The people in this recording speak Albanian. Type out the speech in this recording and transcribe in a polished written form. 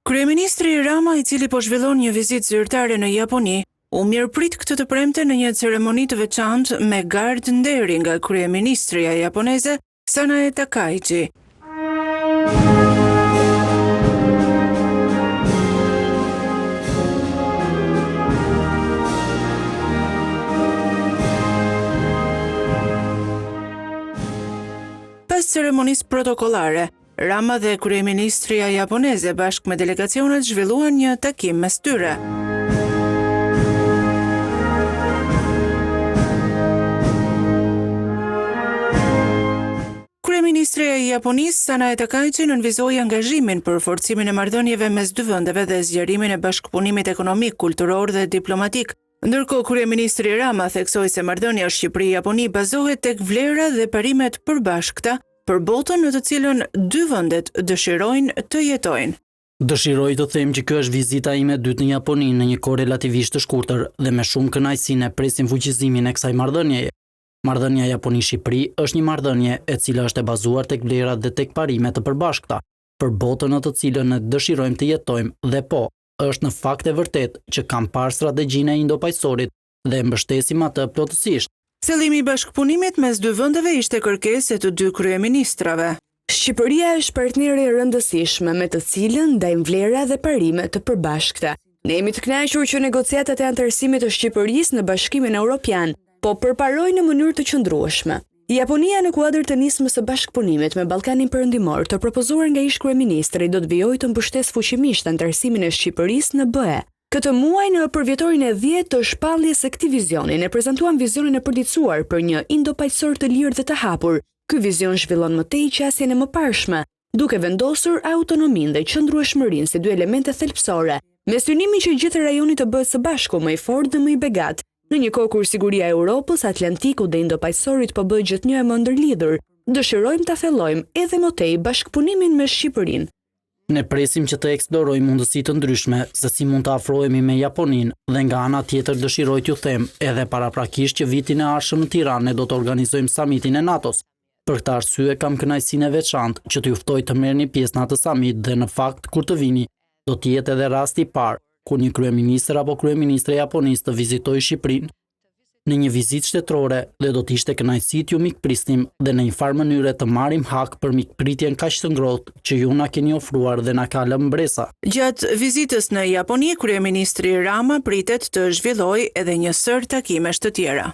Kryeministri Rama, i cili po zhvillon një vizitë zyrtare në Japoni, u mirëprit këtë të premte në një ceremoni të veçantë me gardë nderi nga kryeministria japoneze Sanae Takaichi. Pas ceremonisë protokollare, Rama dhe kryeministria japoneze bashkë me delegacionet zhvilluan një takim mes tyre. Kryeministria e Japonisë Sanae Takaichi nënvizoi angazhimin për forcimin e marrëdhënieve mes dy vendeve dhe zgjerimin e bashkëpunimit ekonomik, kulturor dhe diplomatik. Ndërkohë kryeministri Rama theksoi se marrëdhënia Shqipëri-Japoni bazohet tek vlera dhe parimet përbashkëta për botën në të cilën dy vendet dëshirojnë të jetojnë. Dëshiroj të them që kjo është vizita ime e dytë në Japoni në një kohë relativisht të shkurtër dhe me shumë kënaqësi ne presim fuqizimin e kësaj marrëdhënieje. Marrëdhënia Japoni-Shqipëri është një marrëdhënie e cila është e bazuar tek vlerat dhe tek parimet të përbashkëta për botën në të cilën ne dëshirojmë të jetojmë dhe po, është në fakt e vërtet që kam parë strategjinë e Indo-Paqësorit dhe mbështesim atë plotësisht. Qëllimi i bashkëpunimit mes dy vendeve ishte kërkesë e të dy kryeministrave. Shqipëria është partneri e rëndësishme me të cilën ndajmë vlera dhe parime të përbashkëta. Ne jemi të kënaqur që negociatat e antarësimit të Shqipërisë në Bashkimin Evropian po përparojnë në mënyrë të qëndrueshme. Japonia në kuadër të nismës së bashkëpunimit me Ballkanin Perëndimor të propozuar nga ish kryeministri do të vijojë të mbështesë fuqimisht antarësimin e Shqipërisë në BE. Këtë muaj në përvjetorin e 10 të shpalljes së këtij vizioni ne prezantuam vizionin e përditësuar për një Indo-Paqësor të lirë dhe të hapur. Ky vizion zhvillon më tej qasjen e mëparshme, duke vendosur autonominë dhe qëndrueshmërinë si dy elemente thelbësore, me synimin që gjithë rajoni të bëhet së bashku më i fortë dhe më i begat, në një kohë kur siguria e Europës, Atlantikut dhe Indo-Paqësorit po bëhet gjithnjë e më ndërlidhur. Dëshirojmë ta thellojmë edhe më tej bashkëpunimin me Shqipërinë. Ne presim që të eksplorojmë mundësi të ndryshme se si mund të afrohemi me Japoninë dhe nga ana tjetër dëshiroj t'ju them edhe paraprakisht që vitin e ardhshëm në Tiranë ne do të organizojmë samitin e NATO-s. Për këtë arsye kam kënaqësinë e veçantë që t'ju ftoj të merrni pjesë në atë samit dhe në fakt kur të vini do të jetë edhe rasti i parë kur një kryeministër apo kryeministre e Japonisë të vizitojë Shqipërinë në një vizitë shtetërore dhe do të ishte kënaqësi t'ju mikprisnim dhe në një farë mënyre të marrim hak për mikpritjen kaq të ngrohtë që ju na keni ofruar dhe na ka lënë mbresa. Gjatë vizitës në Japoni, kryeministri Rama pritet të zhvillojë edhe një sër takimesh të tjera.